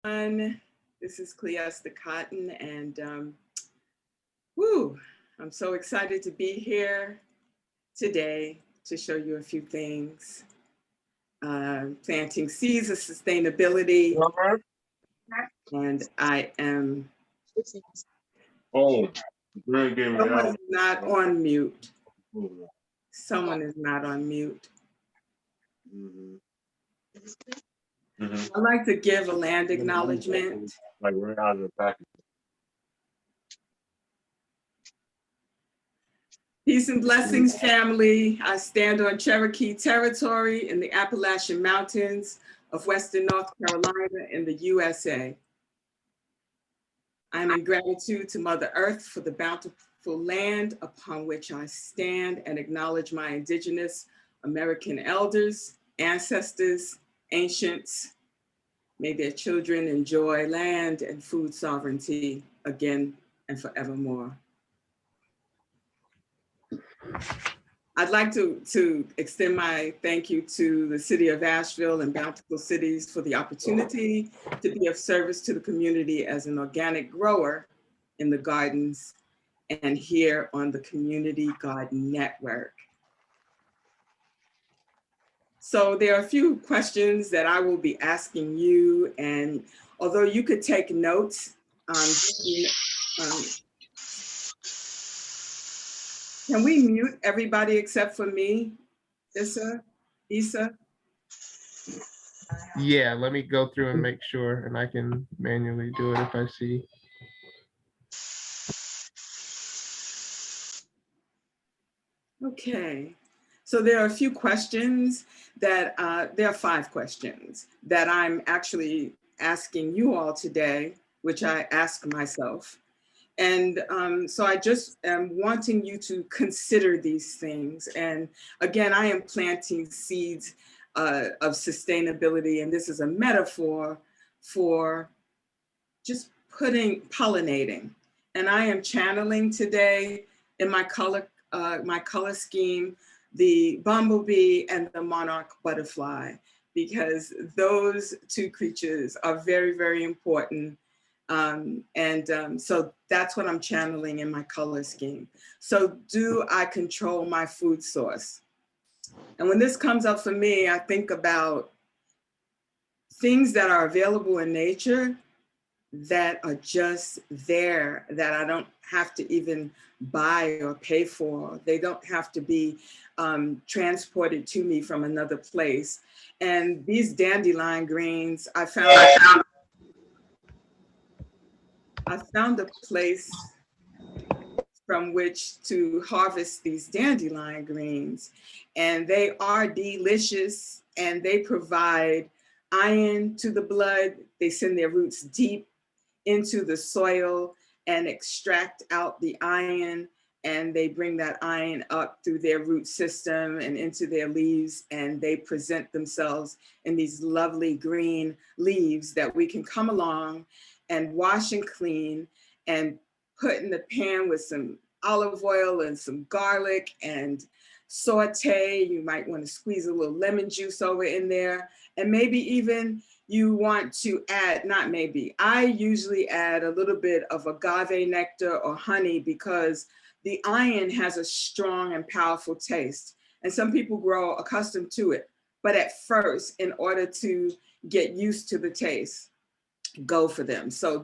This is Cleasta Cotton, and I'm so excited to be here today to show you a few things. Planting seeds of sustainability, and I am. Oh, someone's not on mute. Someone is not on mute. I'd like to give a land acknowledgement. Like right out of the package. Peace and blessings, family. I stand on Cherokee territory in the Appalachian Mountains of Western North Carolina in the USA. I'm in gratitude to Mother Earth for the bountiful land upon which I stand and acknowledge my Indigenous American elders, ancestors, ancients. May their children enjoy land and food sovereignty again and forevermore. I'd like to extend my thank you to the City of Asheville and Bountiful Cities for the opportunity to be of service to the community as an organic grower in the gardens and here on the Community Garden Network. So there are a few questions that I will be asking you, and although you could take notes, can we mute everybody except for me, Issa? Yeah, let me go through and make sure, and I can manually do it if I see. Okay, so there are a few questions that, there are 5 questions that I'm actually asking you all today, which I ask myself. And so I just am wanting you to consider these things. And again, I am planting seeds of sustainability, and this is a metaphor for just pollinating. And I am channeling today in my color scheme, the bumblebee and the monarch butterfly, because those 2 creatures are very, very important. So that's what I'm channeling in my color scheme. So do I control my food source? And when this comes up for me, I think about things that are available in nature that are just there, that I don't have to even buy or pay for. They don't have to be transported to me from another place. And these dandelion greens, I found a place from which to harvest these dandelion greens. And they are delicious, and they provide iron to the blood. They send their roots deep into the soil and extract out the iron, and they bring that iron up through their root system and into their leaves, and they present themselves in these lovely green leaves that we can come along and wash and clean and put in the pan with some olive oil and some garlic and saute. You might want to squeeze a little lemon juice over in there, and maybe even you want to add, not maybe, I usually add a little bit of agave nectar or honey because the iron has a strong and powerful taste. And some people grow accustomed to it. But at first, in order to get used to the taste, go for them. So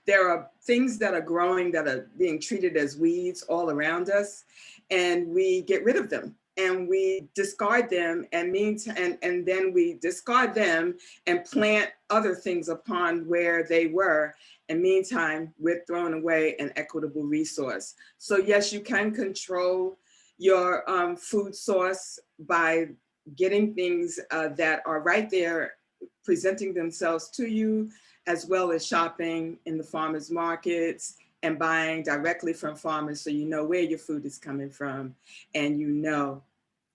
there are things that are growing that are being treated as weeds all around us, and we get rid of them. And we discard them, and then we discard them and plant other things upon where they were. And meantime, we're throwing away an equitable resource. So yes, you can control your food source by getting things that are right there, presenting themselves to you, as well as shopping in the farmers markets and buying directly from farmers, so you know where your food is coming from and you know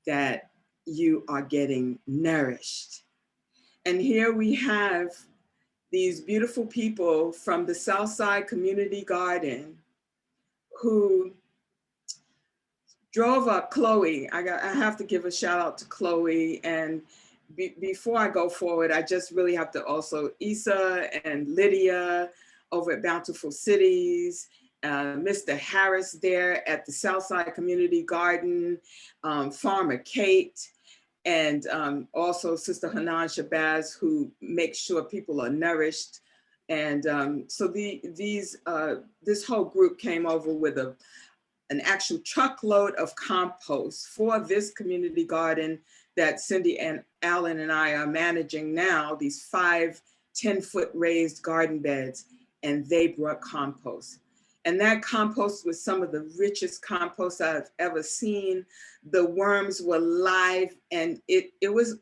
that you are getting nourished. And here we have these beautiful people from the Southside Community Garden who drove up. Chloe, I have to give a shout out to Chloe and before I go forward, I just really have to also Issa and Lydia over at Bountiful Cities, Mr. Harris there at the Southside Community Garden, Farmer Kate, and also Sister Hanan Shabazz, who makes sure people are nourished. And so this whole group came over with an actual truckload of compost for this community garden that Cindy and Alan and I are managing now, these 5 10-foot raised garden beds, and they brought compost. And that compost was some of the richest compost I've ever seen. The worms were live, and it was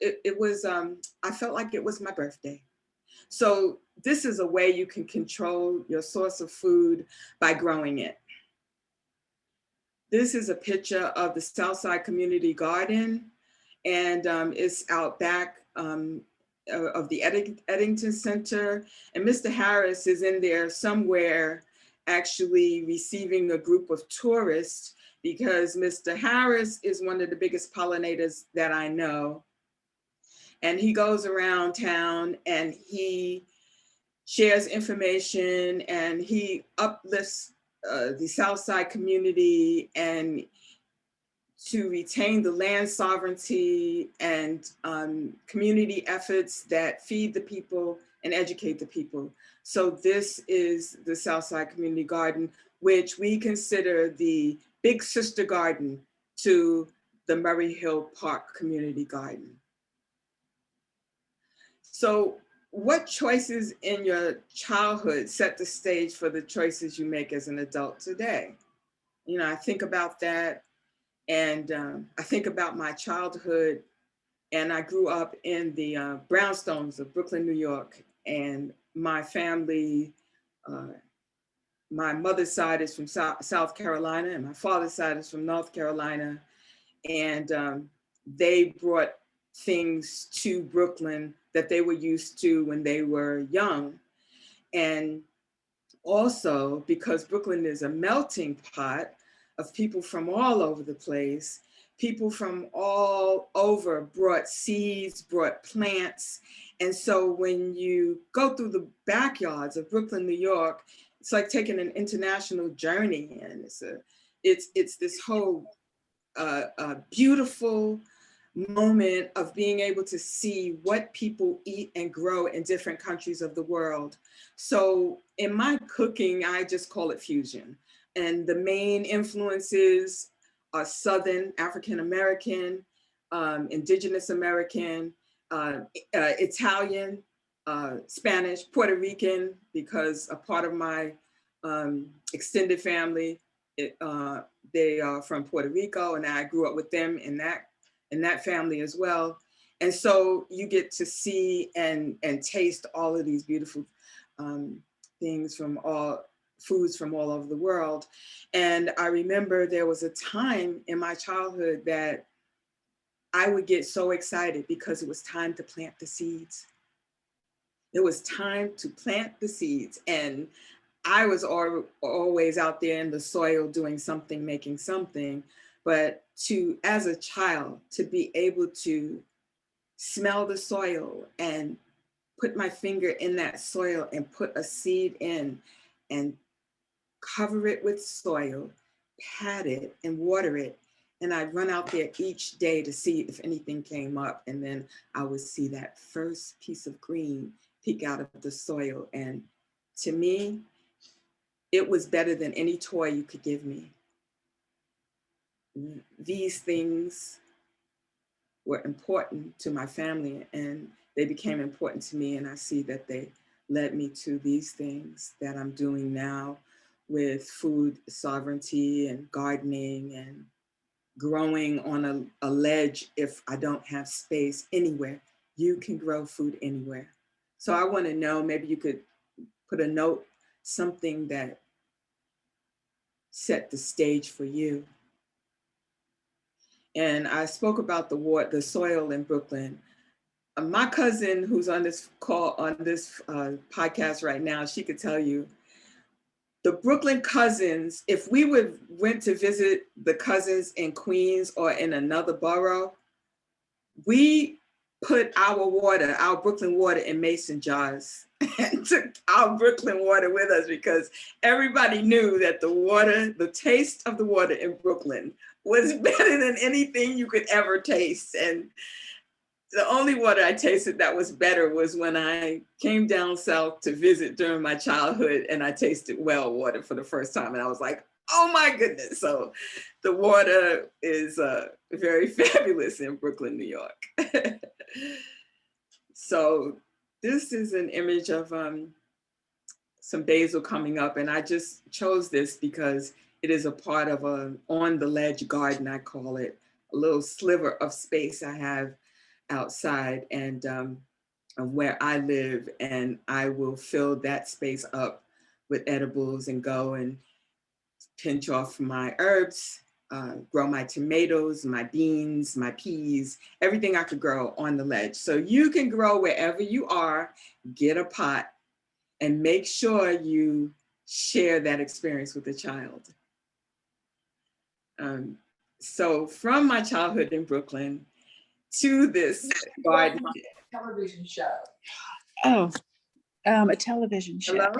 I felt like it was my birthday. So this is a way you can control your source of food by growing it. This is a picture of the Southside Community Garden, and it's out back of the Eddington Center. And Mr. Harris is in there somewhere actually receiving a group of tourists, because Mr. Harris is one of the biggest pollinators that I know. And he goes around town and he shares information and he uplifts the Southside community and to retain the land sovereignty and community efforts that feed the people and educate the people. So this is the Southside Community Garden, which we consider the big sister garden to the Murray Hill Park Community Garden. So what choices in your childhood set the stage for the choices you make as an adult today? You know, I think about that, and I think about my childhood, and I grew up in the brownstones of Brooklyn, New York, and my family, my mother's side is from South Carolina, and my father's side is from North Carolina, and they brought things to Brooklyn that they were used to when they were young. And also, because Brooklyn is a melting pot of people from all over the place, people from all over brought seeds, brought plants. And so when you go through the backyards of Brooklyn, New York, it's like taking an international journey. And it's this whole beautiful moment of being able to see what people eat and grow in different countries of the world. So in my cooking, I just call it fusion. And the main influences are Southern African American, Indigenous American, Italian, Spanish, Puerto Rican, because a part of my extended family, they are from Puerto Rico, and I grew up with them in that family as well. And so you get to see and taste all of these beautiful things foods from all over the world. And I remember there was a time in my childhood that I would get so excited because it was time to plant the seeds. It was time to plant the seeds. And I was always out there in the soil doing something, making something. But as a child, to be able to smell the soil and put my finger in that soil and put a seed in and cover it with soil, pat it and water it. And I'd run out there each day to see if anything came up. And then I would see that first piece of green peek out of the soil. And to me, it was better than any toy you could give me. These things were important to my family, and they became important to me. And I see that they led me to these things that I'm doing now with food sovereignty and gardening and growing on a ledge. If I don't have space anywhere, you can grow food anywhere. So I want to know, maybe you could put a note, something that set the stage for you. And I spoke about the soil in Brooklyn. My cousin, who's on this call, on this podcast right now, she could tell you, the Brooklyn cousins, if we went to visit the cousins in Queens or in another borough, we put our water, our Brooklyn water, in mason jars and took our Brooklyn water with us because everybody knew that the water, the taste of the water in Brooklyn was better than anything you could ever taste. And the only water I tasted that was better was when I came down south to visit during my childhood, and I tasted well water for the first time. And I was like, oh my goodness. So the water is very fabulous in Brooklyn, New York. So this is an image of some basil coming up. And I just chose this because it is a part of a on the ledge garden, I call it, a little sliver of space I have outside and of where I live. And I will fill that space up with edibles and go and pinch off my herbs, grow my tomatoes, my beans, my peas, everything I could grow on the ledge. So you can grow wherever you are, get a pot, and make sure you share that experience with a child. So from my childhood in Brooklyn to this garden. Television show. Oh, a television show. Hello?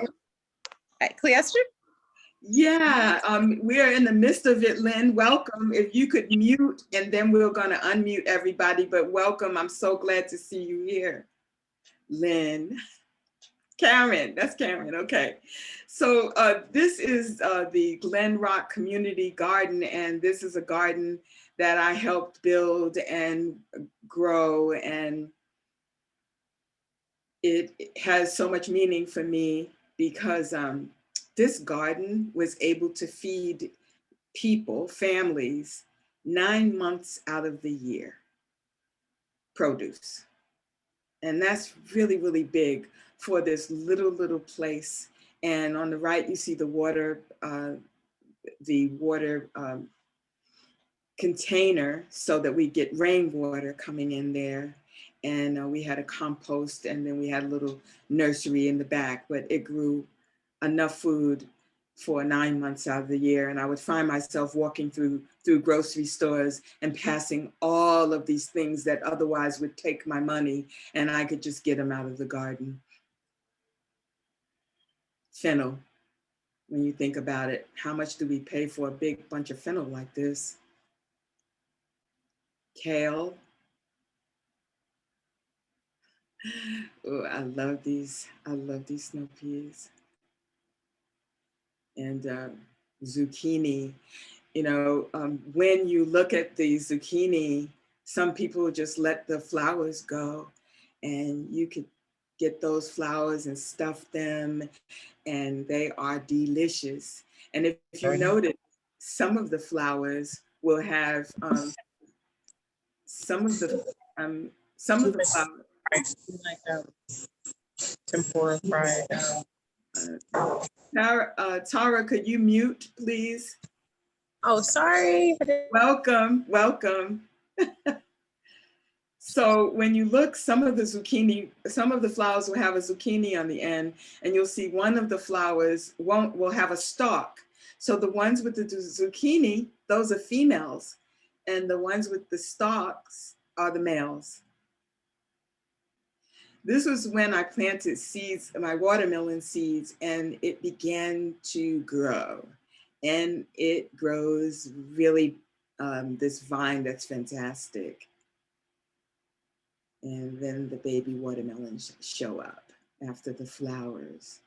Cleaster? Yeah, we are in the midst of it, Lynn. Welcome. If you could mute, and then we're going to unmute everybody, but welcome. I'm so glad to see you here, Lynn. Karen, that's Karen, okay. So this is the Glen Rock Community Garden, and this is a garden that I helped build and grow, and it has so much meaning for me because this garden was able to feed people, families, 9 months out of the year, produce. And that's really, really big for this little place. And on the right, you see the water container so that we get rainwater coming in there. And we had a compost, and then we had a little nursery in the back, but it grew enough food for 9 months out of the year. And I would find myself walking through grocery stores and passing all of these things that otherwise would take my money, and I could just get them out of the garden. Fennel, when you think about it, how much do we pay for a big bunch of fennel like this? Kale. Oh, I love these snow peas. And zucchini. You know, when you look at the zucchini, some people just let the flowers go, and you could get those flowers and stuff them, and they are delicious. And if you notice, some of the flowers will have some of the flowers. Like tempura fried. Tara, could you mute, please? Oh, sorry. Welcome. So when you look, some of the flowers will have a zucchini on the end, and you'll see one of the flowers will have a stalk. So the ones with the zucchini, those are females, and the ones with the stalks are the males. This was when I planted seeds, my watermelon seeds, and it began to grow. And it grows really, this vine that's fantastic. And then the baby watermelons show up after the flowers.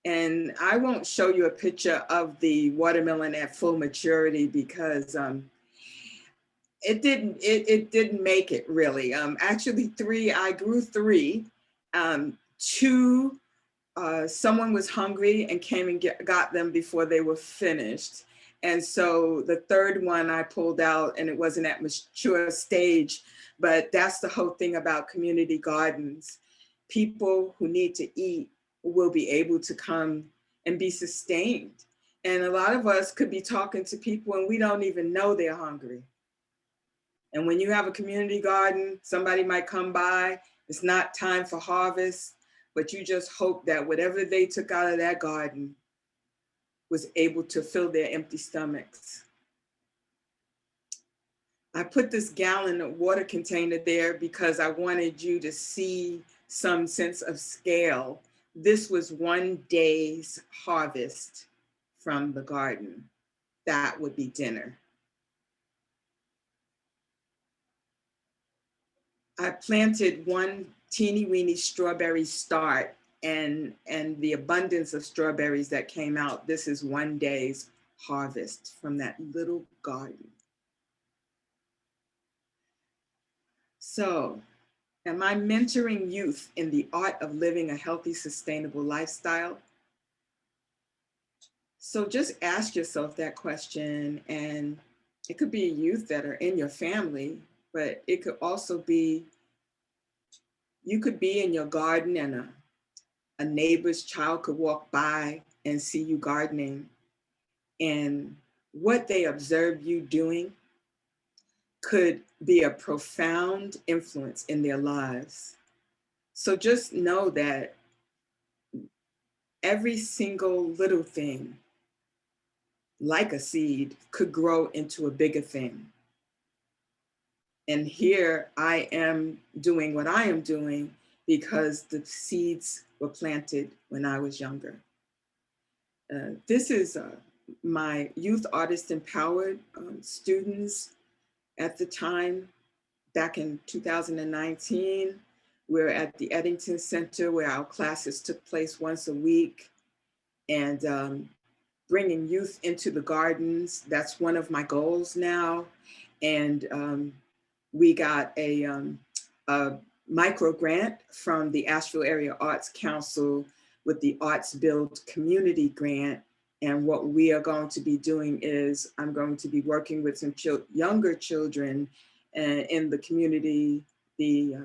And I won't show you a picture of the watermelon at full maturity because it didn't make it really. Actually, I grew three. Two, someone was hungry and came and got them before they were finished. And so the third one I pulled out, and it wasn't at mature stage, but that's the whole thing about community gardens. People who need to eat will be able to come and be sustained. And a lot of us could be talking to people and we don't even know they're hungry. And when you have a community garden, somebody might come by, it's not time for harvest, but you just hope that whatever they took out of that garden was able to fill their empty stomachs. I put this gallon of water container there because I wanted you to see some sense of scale. This was one day's harvest from the garden. That would be dinner. I planted one teeny weeny strawberry start, and the abundance of strawberries that came out, this is one day's harvest from that little garden. So, am I mentoring youth in the art of living a healthy, sustainable lifestyle? So just ask yourself that question, and it could be youth that are in your family, but it could also be, you could be in your garden and a neighbor's child could walk by and see you gardening, and what they observe you doing could be a profound influence in their lives. So just know that every single little thing, like a seed, could grow into a bigger thing. And here I am doing what I am doing because the seeds were planted when I was younger. This is my Youth Artist Empowered students at the time, back in 2019. We're at the Eddington Center where our classes took place once a week, and bringing youth into the gardens. That's one of my goals now. And we got a micro grant from the Asheville Area Arts Council with the Arts Build Community Grant. And what we are going to be doing is I'm going to be working with some younger children in the community, the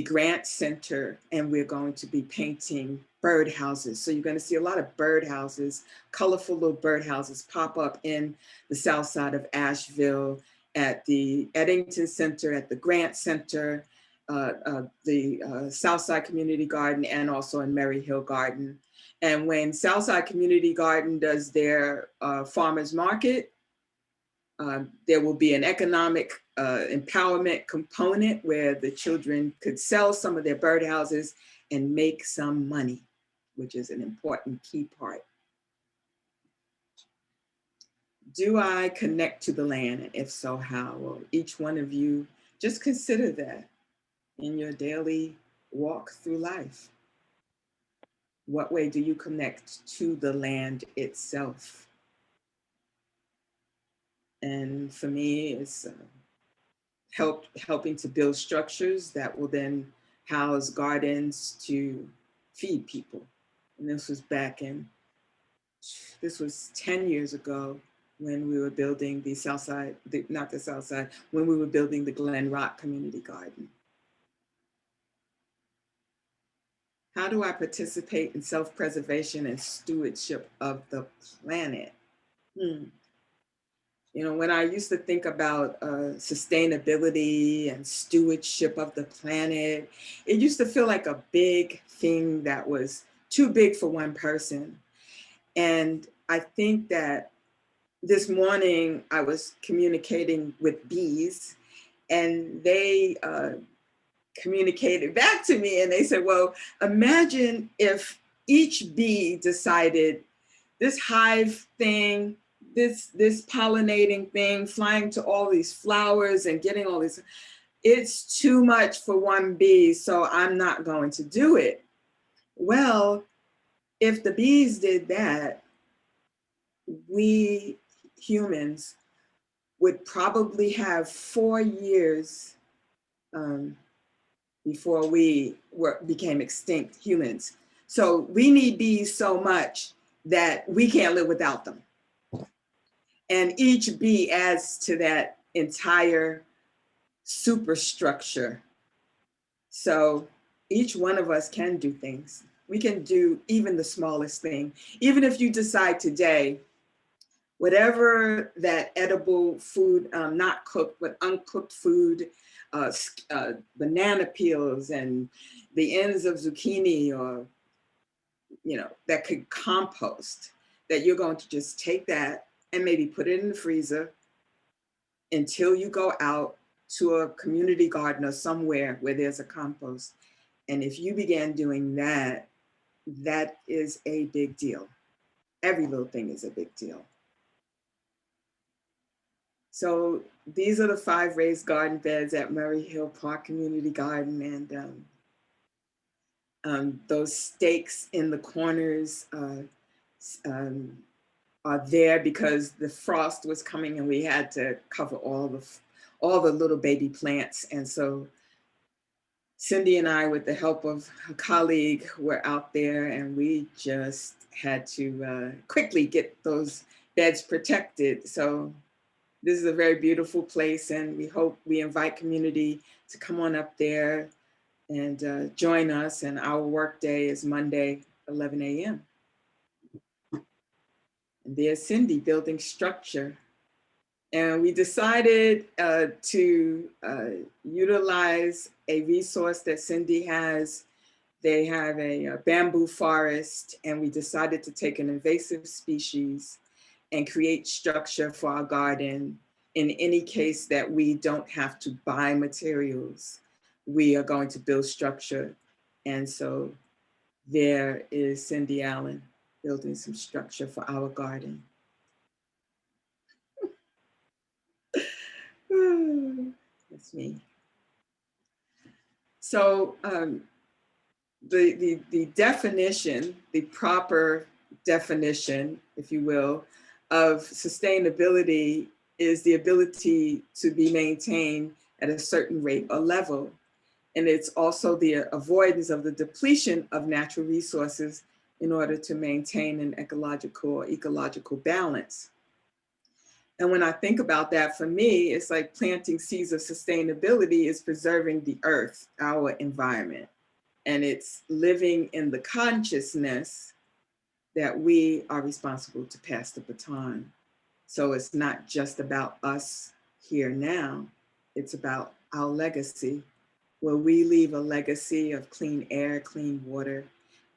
Grant Center, and we're going to be painting birdhouses. So you're going to see a lot of birdhouses, colorful little birdhouses pop up in the south side of Asheville, at the Eddington Center, at the Grant Center, the Southside Community Garden, and also in Mary Hill Garden. And when Southside Community Garden does their farmers market, there will be an economic empowerment component where the children could sell some of their birdhouses and make some money, which is an important key part. Do I connect to the land? And if so, how? Well, each one of you, just consider that in your daily walk through life. What way do you connect to the land itself? And for me, it's helping to build structures that will then house gardens to feed people. And this was this was 10 years ago when we were building the Southside, not the Southside, when we were building the Glen Rock Community Garden. How do I participate in self-preservation and stewardship of the planet? You know, when I used to think about sustainability and stewardship of the planet, it used to feel like a big thing that was too big for one person. And I think that this morning I was communicating with bees, and they communicated back to me, and they said, well, imagine if each bee decided this hive thing, this pollinating thing, flying to all these flowers and getting all this, it's too much for one bee, so I'm not going to do it. Well, if the bees did that, we humans would probably have 4 years before we became extinct humans. So we need bees so much that we can't live without them. And each bee adds to that entire superstructure. So each one of us can do things. We can do even the smallest thing. Even if you decide today, whatever that edible food, not cooked, but uncooked food, banana peels and the ends of zucchini, or, you know, that could compost, that you're going to just take that and maybe put it in the freezer until you go out to a community garden or somewhere where there's a compost. And if you began doing that, that is a big deal. Every little thing is a big deal. So these are the 5 raised garden beds at Murray Hill Park Community Garden. And those stakes in the corners are there because the frost was coming and we had to cover all the little baby plants. And so Cindy and I, with the help of a colleague, were out there and we just had to quickly get those beds protected. So this is a very beautiful place, and we invite community to come on up there and join us. And our work day is Monday, 11 a.m. And there's Cindy building structure. And we decided to utilize a resource that Cindy has. They have a bamboo forest, and we decided to take an invasive species and create structure for our garden. In any case that we don't have to buy materials, we are going to build structure. And so there is Cindy Allen building some structure for our garden. That's me. So the definition, the proper definition, if you will, of sustainability is the ability to be maintained at a certain rate or level. And it's also the avoidance of the depletion of natural resources in order to maintain an ecological balance. And when I think about that, for me, it's like planting seeds of sustainability is preserving the earth, our environment. And it's living in the consciousness that we are responsible to pass the baton. So it's not just about us here now, it's about our legacy, where we leave a legacy of clean air, clean water,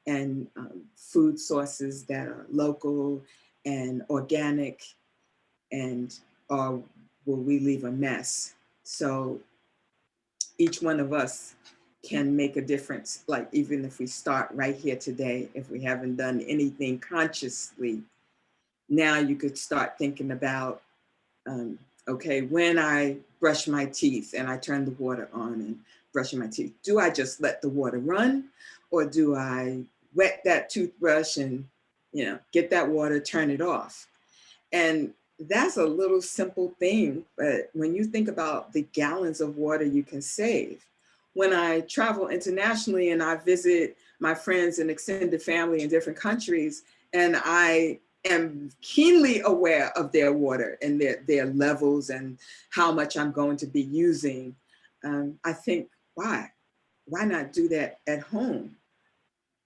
and food sources that are local and organic, and will we leave a mess? So each one of us can make a difference, like even if we start right here today, if we haven't done anything consciously, now you could start thinking about, okay, when I brush my teeth and I turn the water on and brushing my teeth, do I just let the water run, or do I wet that toothbrush and get that water, turn it off? And that's a little simple thing, but when you think about the gallons of water you can save. When I travel internationally and I visit my friends and extended family in different countries, and I am keenly aware of their water and their levels and how much I'm going to be using, I think, why not do that at home?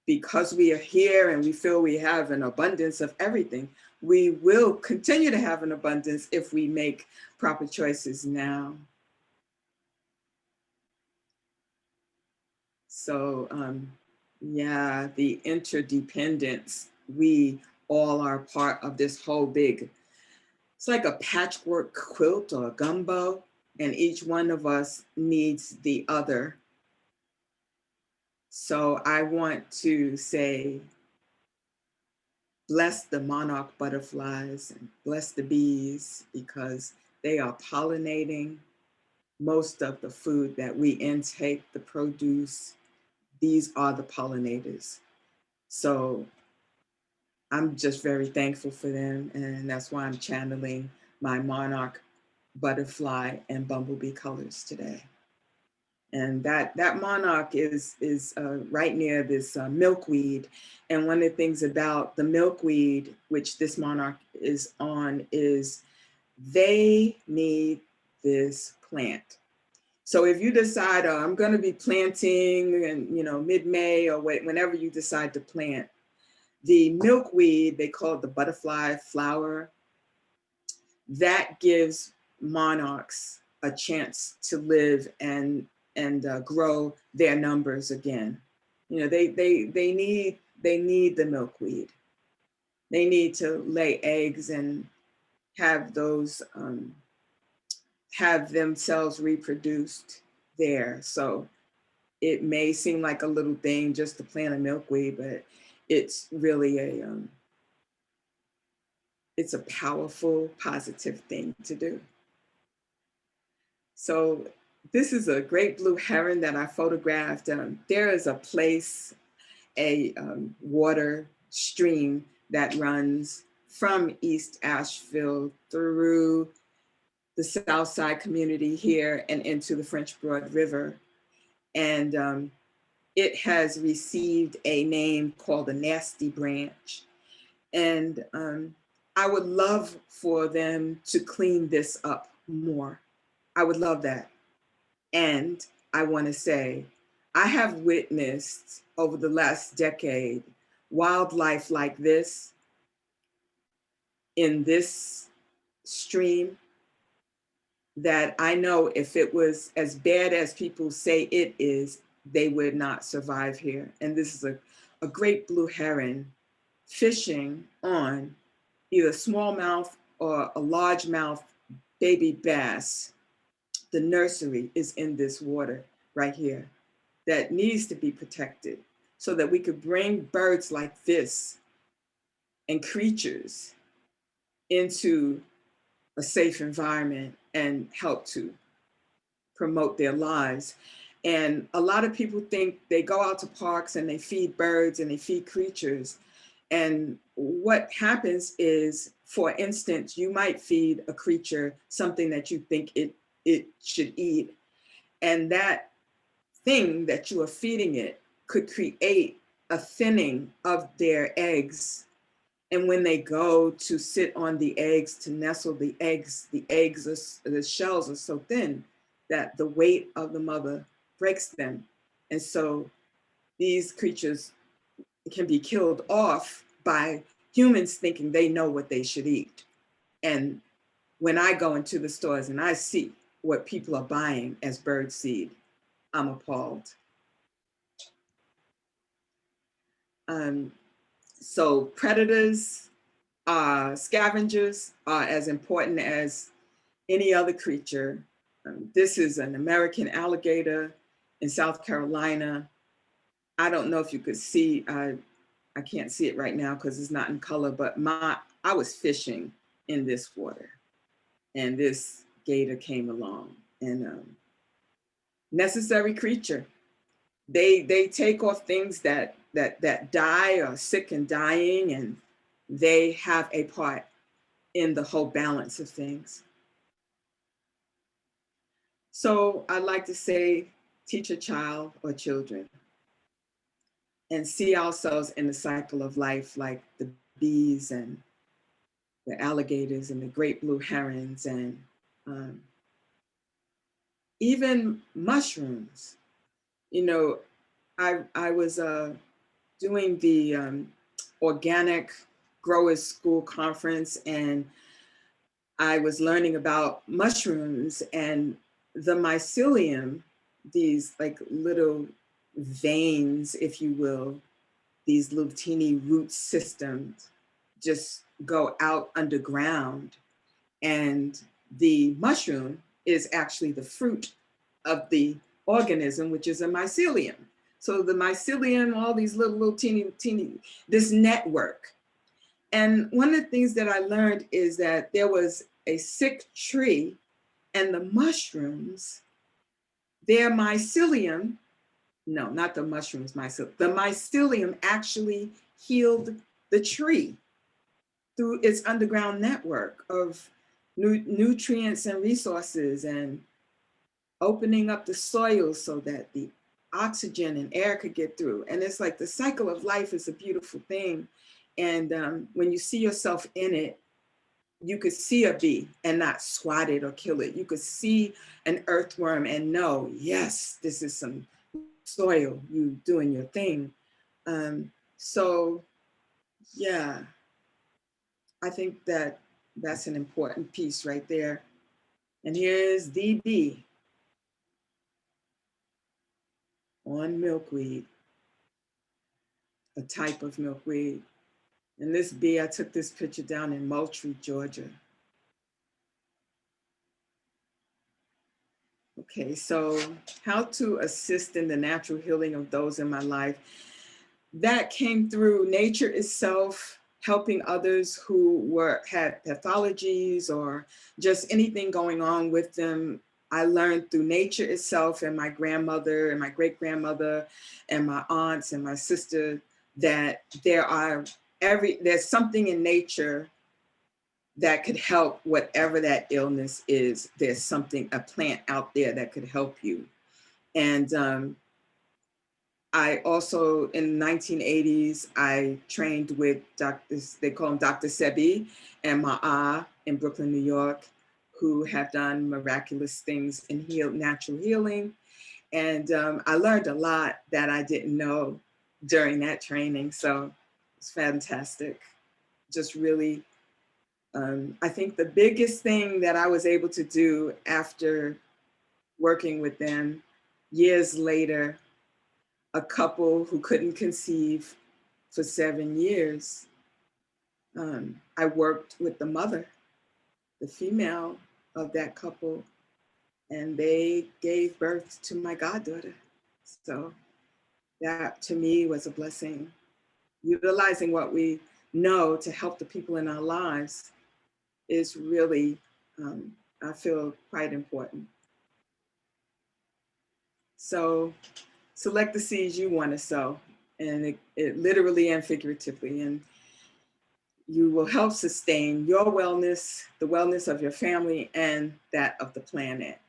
Because we are here and we feel we have an abundance of everything, we will continue to have an abundance if we make proper choices now. So yeah, the interdependence, we all are part of this whole big, it's like a patchwork quilt or a gumbo, and each one of us needs the other. So I want to say, bless the monarch butterflies and bless the bees, because they are pollinating most of the food that we intake, the produce. These are the pollinators. So I'm just very thankful for them. And that's why I'm channeling my monarch butterfly and bumblebee colors today. And that monarch is right near this milkweed. And one of the things about the milkweed, which this monarch is on, is they need this plant. So if you decide, oh, I'm going to be planting in mid-May or whenever you decide to plant, the milkweed, they call it the butterfly flower, that gives monarchs a chance to live and grow their numbers again. They need the milkweed. They need to lay eggs and have those have themselves reproduced there. So it may seem like a little thing just to plant a milkweed, but it's really it's a powerful, positive thing to do. So this is a great blue heron that I photographed. There is a place, a water stream that runs from East Asheville through the Southside community here and into the French Broad River. And it has received a name called the Nasty Branch. And I would love for them to clean this up more. I would love that. And I want to say, I have witnessed over the last decade wildlife like this in this stream that I know if it was as bad as people say it is, they would not survive here. And this is a great blue heron fishing on either smallmouth or a largemouth baby bass. The nursery is in this water right here that needs to be protected so that we could bring birds like this and creatures into a safe environment and help to promote their lives. And a lot of people think they go out to parks and they feed birds and they feed creatures. And what happens is, for instance, you might feed a creature something that you think it should eat. And that thing that you are feeding it could create a thinning of their eggs. And when they go to sit on the eggs, to nestle the eggs the shells are so thin that the weight of the mother breaks them. And so these creatures can be killed off by humans thinking they know what they should eat. And when I go into the stores and I see what people are buying as bird seed, I'm appalled. So predators, scavengers are as important as any other creature. This is an American alligator in South Carolina. I don't know if you could see, I can't see it right now because it's not in color, but I was fishing in this water and this gator came along, and necessary creature. They take off things that die or sick and dying, and they have a part in the whole balance of things. So I'd like to say, teach a child or children and see ourselves in the cycle of life, like the bees and the alligators and the great blue herons, and even mushrooms. You know, I was doing the organic growers school conference, and I was learning about mushrooms and the mycelium, these like little veins, if you will, these little teeny root systems just go out underground. And the mushroom is actually the fruit of the organism, which is a mycelium. So the mycelium, all these little teeny, this network. And one of the things that I learned is that there was a sick tree, and the mushrooms, their mycelium, no, not the mushrooms, mycelium, the mycelium actually healed the tree through its underground network of nutrients and resources, and opening up the soil so that the oxygen and air could get through. And it's like the cycle of life is a beautiful thing. And when you see yourself in it, you could see a bee and not swat it or kill it. You could see an earthworm and know, yes, this is some soil, you doing your thing. So yeah, I think that that's an important piece right there. And here's the bee on milkweed, a type of milkweed. And this bee, I took this picture down in Moultrie, Georgia. Okay, so how to assist in the natural healing of those in my life. That came through nature itself, helping others who had pathologies or just anything going on with them. I learned through nature itself and my grandmother and my great-grandmother and my aunts and my sister that there's something in nature that could help whatever that illness is. There's something, a plant out there that could help you. And I also, in the 1980s, I trained with doctors, they call him Dr. Sebi and Ma'a in Brooklyn, New York, who have done miraculous things in natural healing. And I learned a lot that I didn't know during that training. So it's fantastic. Just really, I think the biggest thing that I was able to do after working with them years later, a couple who couldn't conceive for 7 years, I worked with the mother, the female of that couple, and they gave birth to my goddaughter. So that to me was a blessing. Utilizing what we know to help the people in our lives is really, I feel, quite important. So select the seeds you want to sow, and it literally and figuratively, and you will help sustain your wellness, the wellness of your family, and that of the planet.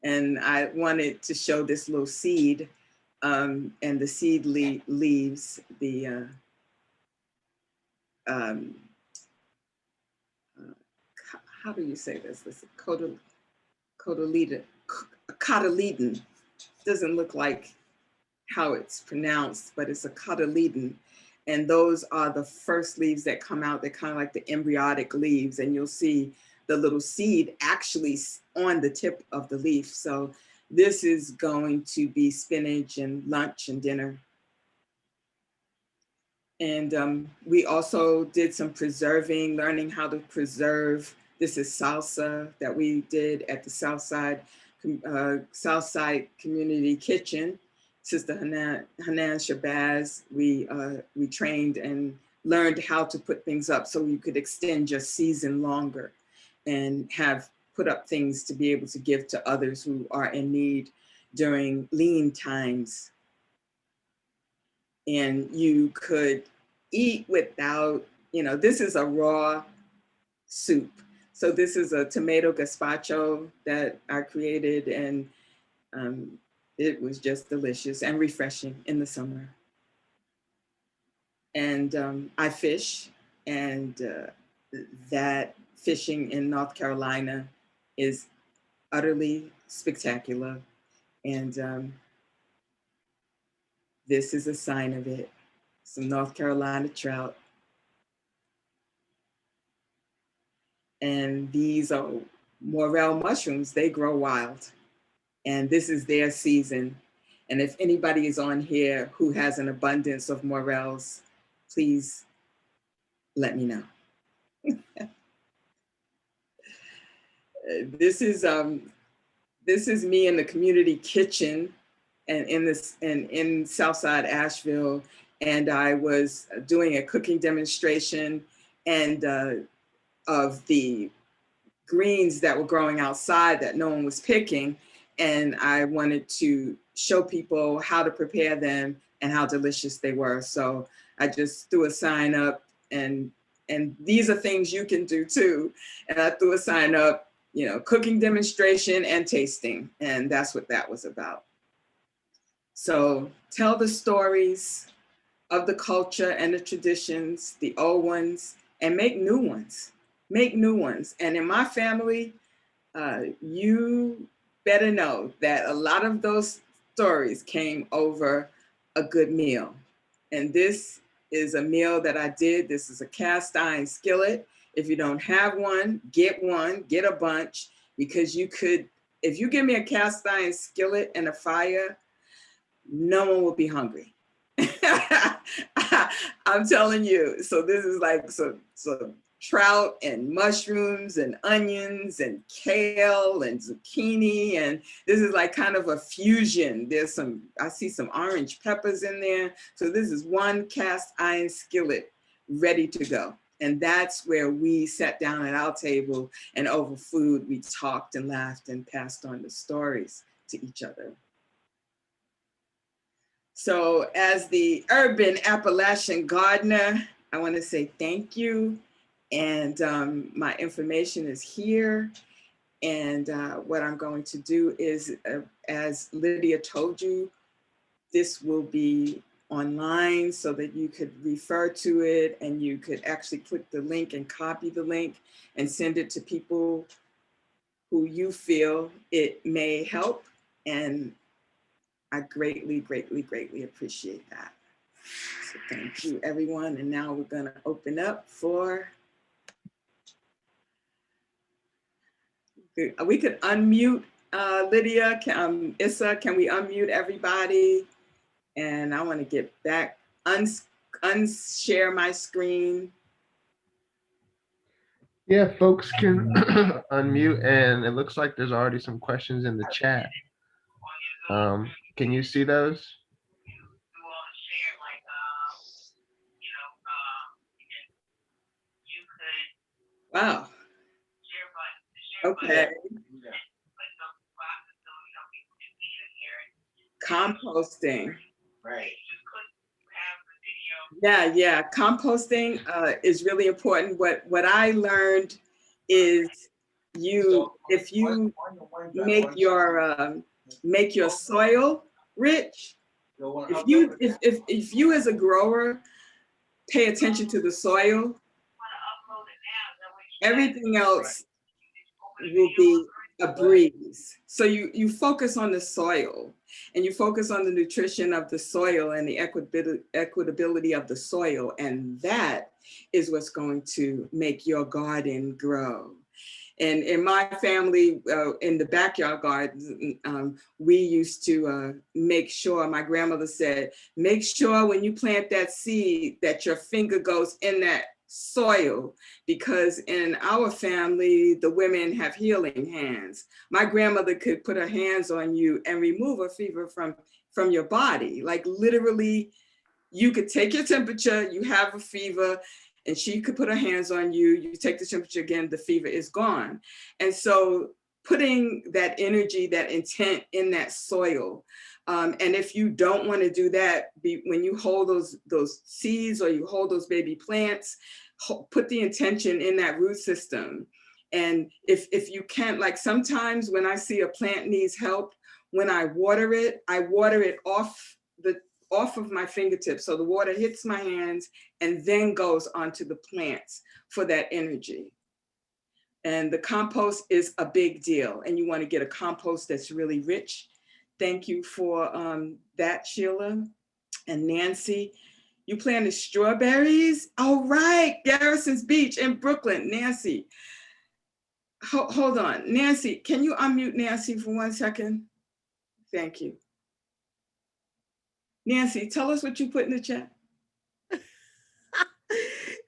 And I wanted to show this little seed, and the seed leaves the how do you say this? This cotyledon. Doesn't look like how it's pronounced, but it's a cotyledon. And those are the first leaves that come out. They're kind of like the embryonic leaves, and you'll see the little seed actually on the tip of the leaf. So this is going to be spinach and lunch and dinner. And we also did some preserving, learning how to preserve. This is salsa that we did at the Southside Community Kitchen. Sister Hanan Shabazz, we trained and learned how to put things up so you could extend your season longer and put up things to be able to give to others who are in need during lean times. And you could eat without, this is a raw soup. So this is a tomato gazpacho that I created, and it was just delicious and refreshing in the summer. And I fish, and that fishing in North Carolina is utterly spectacular. And this is a sign of it. Some North Carolina trout. And these are morel mushrooms. They grow wild. And this is their season. And if anybody is on here who has an abundance of morels, please let me know. This is me in the community kitchen and in Southside Asheville. And I was doing a cooking demonstration and of the greens that were growing outside that no one was picking. And I wanted to show people how to prepare them and how delicious they were. So I just threw a sign up, and these are things you can do too. And I threw a sign up, cooking demonstration and tasting. And that's what that was about. So tell the stories of the culture and the traditions, the old ones, and make new ones. Make new ones. And in my family, you better know that a lot of those stories came over a good meal. And this is a meal that I did. This is a cast iron skillet. If you don't have one, get a bunch, because if you give me a cast iron skillet and a fire, no one will be hungry. I'm telling you. So this is like, so trout and mushrooms and onions and kale and zucchini. And this is like kind of a fusion. There's some, I see some orange peppers in there. So this is one cast iron skillet ready to go. And that's where we sat down at our table, and over food, we talked and laughed and passed on the stories to each other. So as the urban Appalachian gardener, I want to say thank you. And my information is here. And what I'm going to do is, as Lydia told you, this will be online so that you could refer to it, and you could actually click the link and copy the link and send it to people who you feel it may help. And I greatly, greatly, greatly appreciate that. So thank you, everyone. And now we're going to open up for, we could unmute Lydia, Issa, can we unmute everybody? And I want to get back, unshare my screen. Yeah, folks can unmute, and it looks like there's already some questions in the chat. Can you see those? Wow. Okay. Composting. Right. Yeah. Composting is really important. What I learned is if you make your soil rich, if you as a grower pay attention to the soil, everything else will be a breeze. So you focus on the soil, and you focus on the nutrition of the soil and the equitability of the soil. And that is what's going to make your garden grow. And in my family, in the backyard garden, we used to make sure, my grandmother said, make sure when you plant that seed that your finger goes in that soil, because in our family, the women have healing hands. My grandmother could put her hands on you and remove a fever from your body. Like literally, you could take your temperature, you have a fever, and she could put her hands on you, you take the temperature again, the fever is gone. And so putting that energy, that intent in that soil. And if you don't want to do that, when you hold those seeds or you hold those baby plants, put the intention in that root system. And if you can't, like sometimes when I see a plant needs help, when I water it off of my fingertips. So the water hits my hands and then goes onto the plants for that energy. And the compost is a big deal. And you want to get a compost that's really rich. Thank you for that, Sheila. And Nancy, you planted strawberries? All right, Garrison's Beach in Brooklyn. Nancy, hold on. Nancy, can you unmute Nancy for 1 second? Thank you. Nancy, tell us what you put in the chat.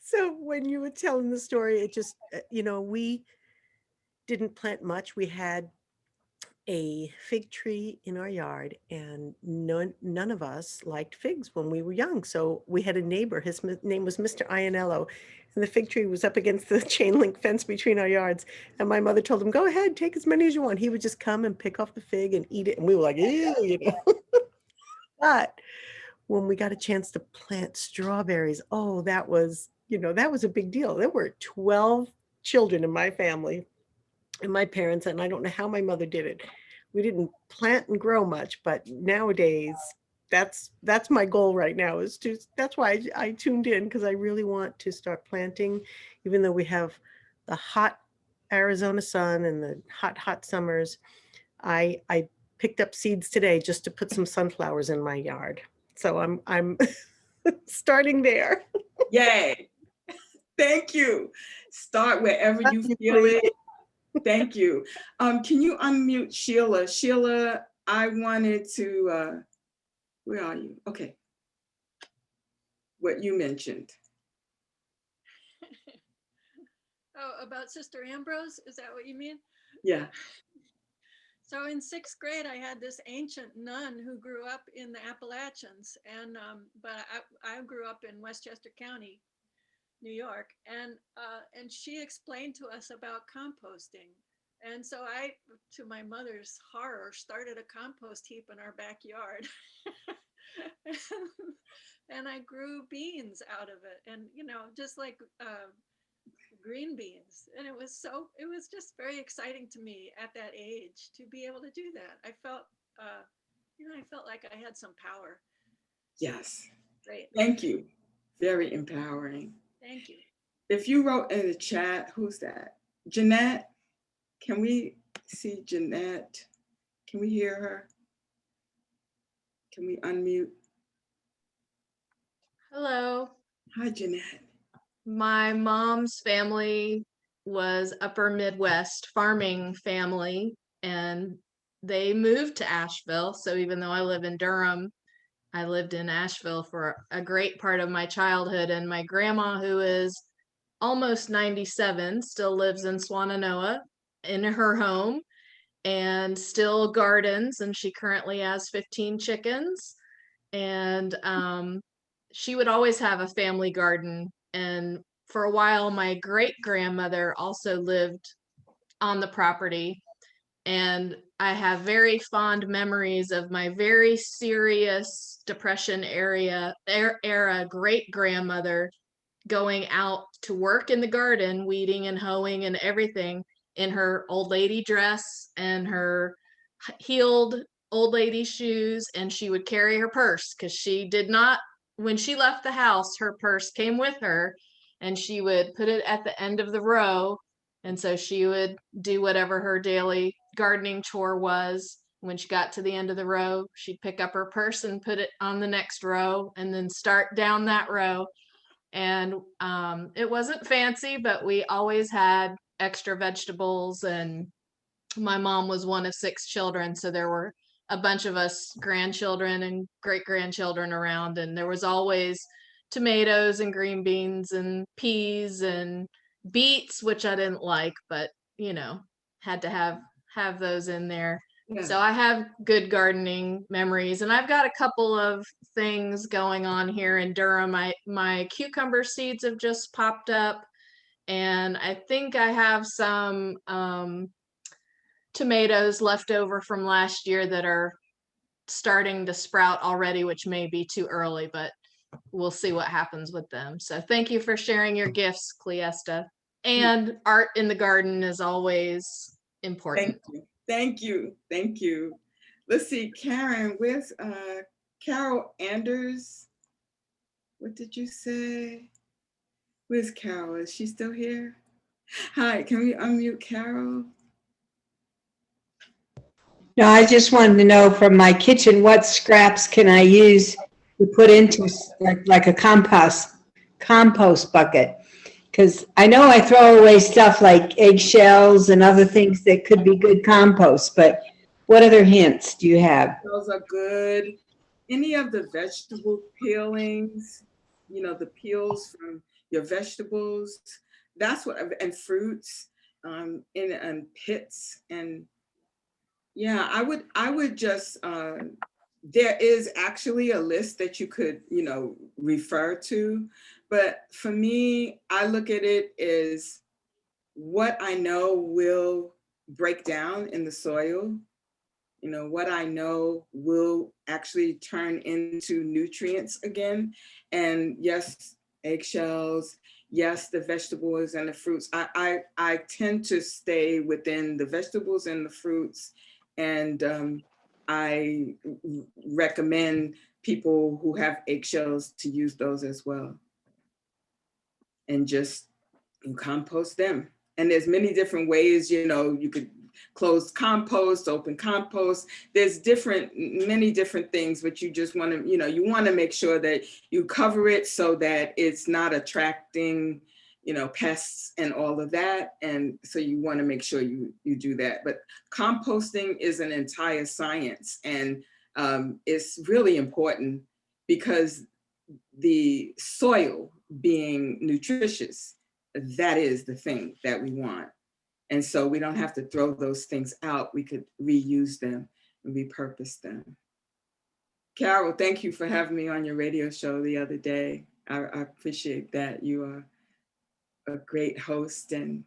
So when you were telling the story, it just, we didn't plant much. We had a fig tree in our yard, and none of us liked figs when we were young. So we had a neighbor, his name was Mr. Ianello, and the fig tree was up against the chain link fence between our yards. And my mother told him, go ahead, take as many as you want. He would just come and pick off the fig and eat it. And we were like, ew, But when we got a chance to plant strawberries, that was a big deal. There were 12 children in my family and my parents, and I don't know how my mother did it. We didn't plant and grow much, but nowadays that's my goal right now, that's why I tuned in, because I really want to start planting, even though we have the hot Arizona sun and the hot summers. I picked up seeds today just to put some sunflowers in my yard. So I'm starting there. Yay. Thank you. Start wherever you feel it. Thank you. Can you unmute Sheila? Sheila, I wanted to, where are you? Okay. What you mentioned. Oh, about Sister Ambrose? Is that what you mean? Yeah. So in 6th grade, I had this ancient nun who grew up in the Appalachians, and but I grew up in Westchester County, New York, and she explained to us about composting. And so I, to my mother's horror, started a compost heap in our backyard. And I grew beans out of it, and just like green beans. And it was just very exciting to me at that age to be able to do that. I felt I felt like I had some power. Yes. Great. Thank you. Very empowering. Thank you. If you wrote in the chat, who's that? Jeanette? Can we see Jeanette? Can we hear her? Can we unmute? Hello. Hi, Jeanette. My mom's family was Upper Midwest farming family, and they moved to Asheville. So even though I live in Durham, I lived in Asheville for a great part of my childhood. And my grandma, who is almost 97, still lives in Swannanoa in her home and still gardens. And she currently has 15 chickens. And she would always have a family garden. And for a while, my great grandmother also lived on the property. And I have very fond memories of my very serious Depression era great grandmother going out to work in the garden, weeding and hoeing and everything, in her old lady dress and her heeled old lady shoes, and she would carry her purse because she did not, when she left the house, her purse came with her, and she would put it at the end of the row. And so she would do whatever her daily gardening chore was. When she got to the end of the row, she'd pick up her purse and put it on the next row and then start down that row. And it wasn't fancy, but we always had extra vegetables. And my mom was one of 6 children, so there were a bunch of us grandchildren and great grandchildren around, and there was always tomatoes and green beans and peas and beets, which I didn't like, but had to have those in there. Yeah. So I have good gardening memories, and I've got a couple of things going on here in Durham. My cucumber seeds have just popped up, and I think I have some tomatoes left over from last year that are starting to sprout already, which may be too early, but we'll see what happens with them. So thank you for sharing your gifts, Cleesta. And art in the garden is always important. Thank you. Thank you. Thank you. Let's see, Karen, where's Carol Anders? What did you say? Where's Carol? Is she still here? Hi, can we unmute Carol? No, I just wanted to know from my kitchen, what scraps can I use to put into like a compost bucket? Because I know I throw away stuff like eggshells and other things that could be good compost, but what other hints do you have? Those are good. Any of the vegetable peelings, the peels from your vegetables, that's what, and fruits, in pits. And yeah, I would just, there is actually a list that you could, refer to. But for me, I look at it as what I know will break down in the soil, what I know will actually turn into nutrients again. And yes, eggshells, yes, the vegetables and the fruits. I tend to stay within the vegetables and the fruits. And I recommend people who have eggshells to use those as well. And just compost them. And there's many different ways, you could closed compost, open compost. There's many different things, but you just want to, you want to make sure that you cover it so that it's not attracting, pests and all of that. And so you want to make sure you do that. But composting is an entire science, and it's really important because the soil being nutritious that is the thing that we want. And so we don't have to throw those things out. We could reuse them and repurpose them. Carol, thank you for having me on your radio show the other day. I appreciate that. You are a great host and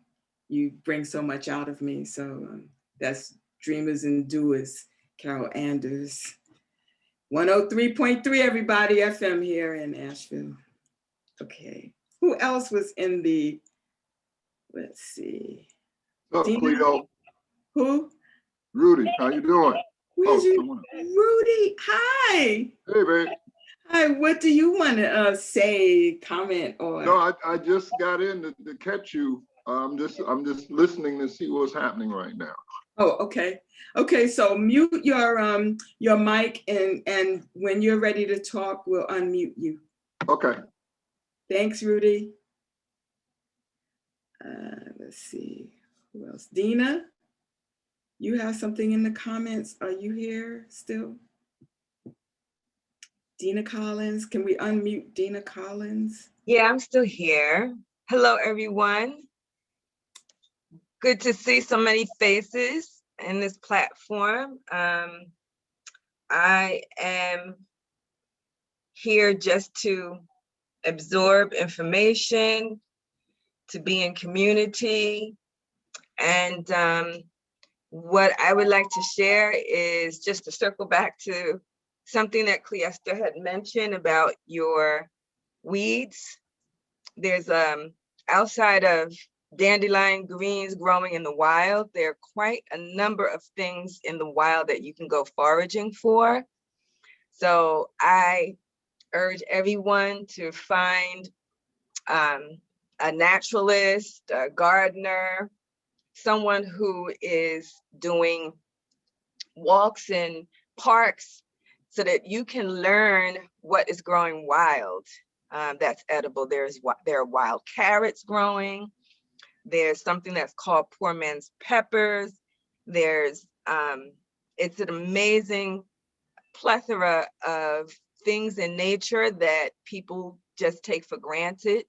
you bring so much out of me. So that's Dreamers and Doers, Carol Anders. 103.3 everybody, FM here in Asheville. Okay, who else was in the, let's see. What's up, Dina? Cleo? Who? Rudy, how you doing? Where's you? Come on. Rudy, hi. Hey, babe. Hi, what do you want to say, comment, or? No, I just got in to catch you. I'm just listening to see what's happening right now. Oh, okay. Okay, so mute your mic and when you're ready to talk, we'll unmute you. Okay. Thanks, Rudy. Let's see, who else? Dina, you have something in the comments. Are you here still? Dina Collins, can we unmute Dina Collins? Yeah, I'm still here. Hello, everyone. Good to see so many faces in this platform. I am here just to absorb information, to be in community. And what I would like to share is just to circle back to something that Cleesta had mentioned about your weeds. There's outside of dandelion greens growing in the wild, there are quite a number of things in the wild that you can go foraging for. So I urge everyone to find a naturalist, a gardener, someone who is doing walks in parks so that you can learn what is growing wild that's edible. There are wild carrots growing. There's something that's called poor man's peppers. There's, it's an amazing plethora of things in nature that people just take for granted.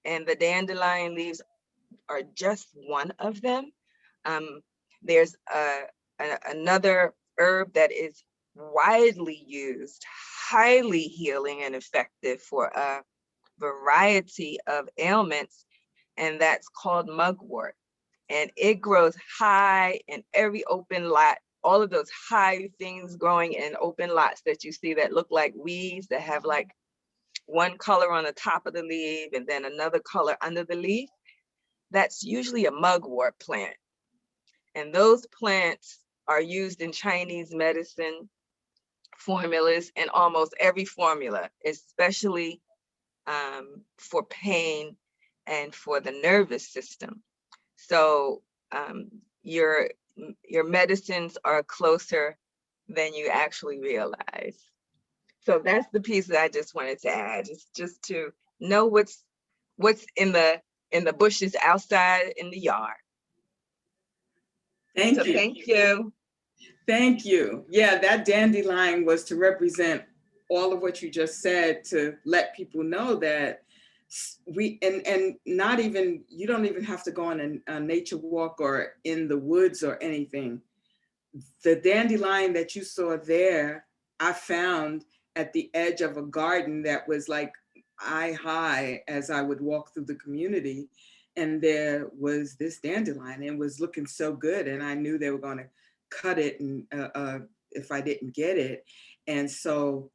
And the dandelion leaves are just one of them. There's another herb that is widely used, highly healing and effective for a variety of ailments, and that's called mugwort. And it grows high in every open lot, all of those high things growing in open lots that you see that look like weeds that have like one color on the top of the leaf and then another color under the leaf. That's usually a mugwort plant. And those plants are used in Chinese medicine formulas in almost every formula, especially for pain and for the nervous system. So your medicines are closer than you actually realize. So that's the piece that I just wanted to add, just to know what's in the bushes outside in the yard. Thank you. Thank you. Thank you. Yeah, that dandelion was to represent all of what you just said, to let people know that we, and not even, you don't even have to go on a nature walk or in the woods or anything. The dandelion that you saw there, I found at the edge of a garden that was like eye high as I would walk through the community. And there was this dandelion and it was looking so good. And I knew they were going to cut it and if I didn't get it. And so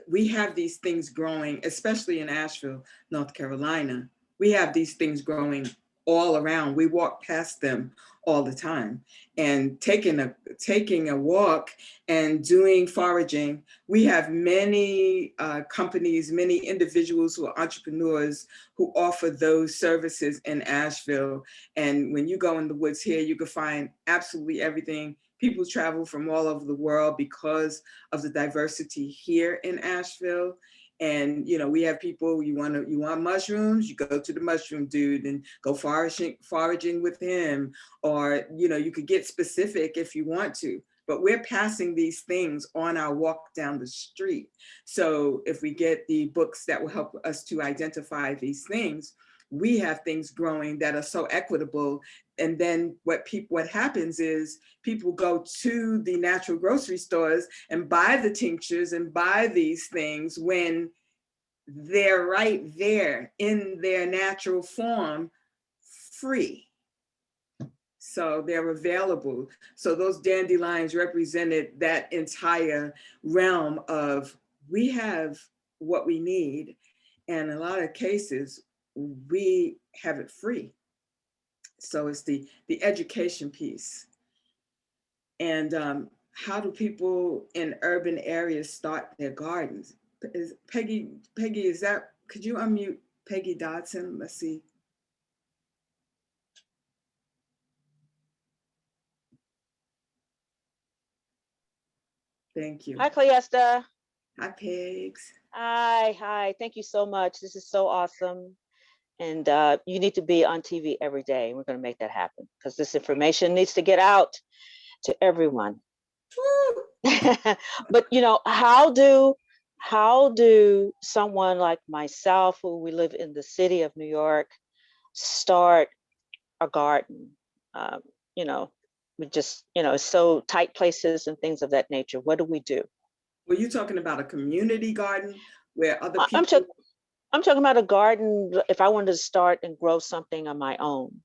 we have these things growing, especially in Asheville, North Carolina. We have these things growing all around. We walk past them all the time. And taking a walk and doing foraging, we have many companies, many individuals who are entrepreneurs who offer those services in Asheville. And when you go in the woods here, you can find absolutely everything. People travel from all over the world because of the diversity here in Asheville. And we have people, you want mushrooms, you go to the mushroom dude and go foraging with him, or you could get specific if you want to. But we're passing these things on our walk down the street. So if we get the books that will help us to identify these things, we have things growing that are so equitable. And then what happens is people go to the natural grocery stores and buy the tinctures and buy these things when they're right there in their natural form, free. So they're available. So those dandelions represented that entire realm of, we have what we need. And in a lot of cases, we have it free. So it's the education piece. And how do people in urban areas start their gardens? Peggy, is that, could you unmute Peggy Dodson? Let's see. Thank you. Hi, Cleesta. Hi, Pegs. Hi. Thank you so much. This is so awesome. And you need to be on TV every day. We're going to make that happen because this information needs to get out to everyone. But how do someone like myself, who we live in the city of New York, start a garden? We just, so tight places and things of that nature. What do we do? Were you talking about a community garden where other people? I'm talking about a garden if I wanted to start and grow something on my own.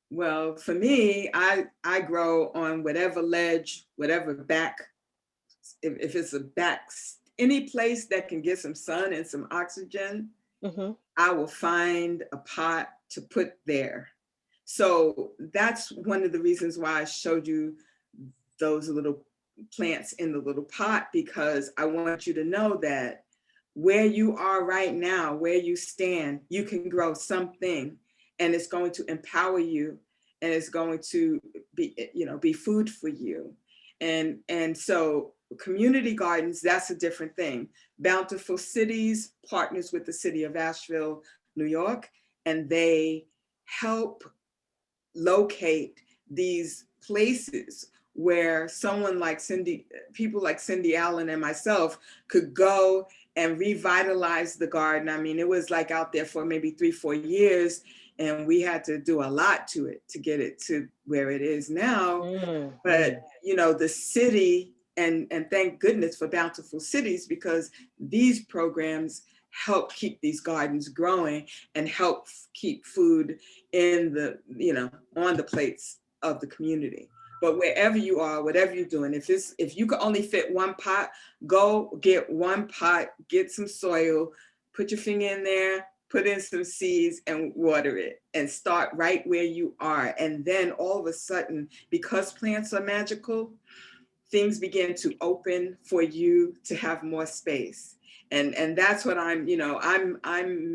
Well, for me, I grow on whatever ledge, whatever back, if it's a back, any place that can get some sun and some oxygen, I will find a pot to put there. So that's one of the reasons why I showed you those little plants in the little pot, because I want you to know that where you are right now, where you stand, you can grow something, and it's going to empower you, and it's going to be food for you. And so community gardens, that's a different thing. Bountiful Cities partners with the city of Asheville, New York, and they help locate these places where someone like people like Cindy Allen and myself could go and revitalize the garden. I mean, it was like out there for maybe 3-4 years, and we had to do a lot to it to get it to where it is now. But the city, and thank goodness for Bountiful Cities, because these programs help keep these gardens growing and help keep food in the, on the plates of the community. But wherever you are, whatever you're doing, if you could only fit one pot, go get one pot, get some soil, put your finger in there, put in some seeds and water it, and start right where you are. And then all of a sudden, because plants are magical, things begin to open for you to have more space. And that's what I'm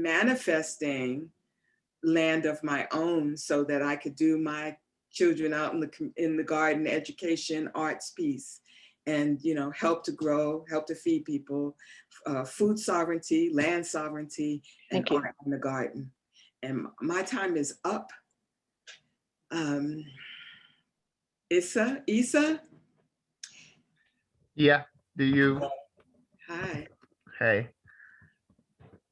manifesting land of my own so that I could do my children out in the garden education arts piece, and help to grow, help to feed people, food sovereignty, land sovereignty, and art in the garden. And my time is up. Issa? Yeah, do you? Hi. Hey.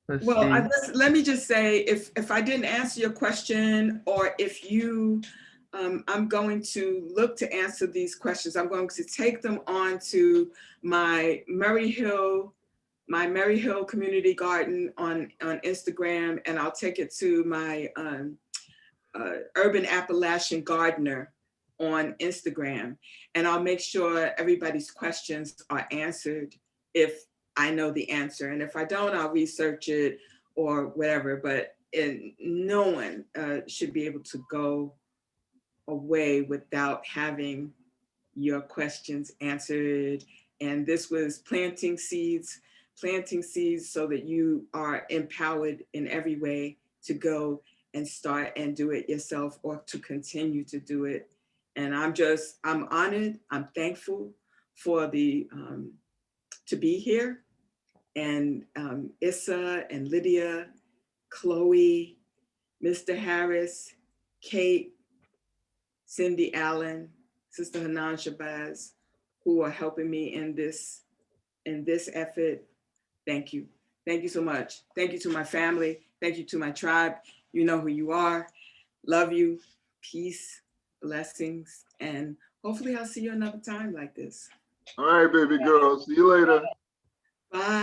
Let's Well, see. let me just say, if I didn't answer your question, or if you, I'm going to look to answer these questions. I'm going to take them on to my Murray Hill Community Garden on Instagram, and I'll take it to my Urban Appalachian Gardener on Instagram, and I'll make sure everybody's questions are answered if I know the answer. And if I don't, I'll research it or whatever, but no one should be able to go away without having your questions answered. And this was planting seeds so that you are empowered in every way to go and start and do it yourself, or to continue to do it. And I'm honored, I'm thankful for to be here. And Issa and Lydia, Chloe, Mr. Harris, Kate, Cindy Allen, Sister Hanan Shabazz, who are helping me in this effort. Thank you. Thank you so much. Thank you to my family. Thank you to my tribe. You know who you are. Love you. Peace, blessings, and hopefully I'll see you another time like this. All right, baby girl. See you later. Bye.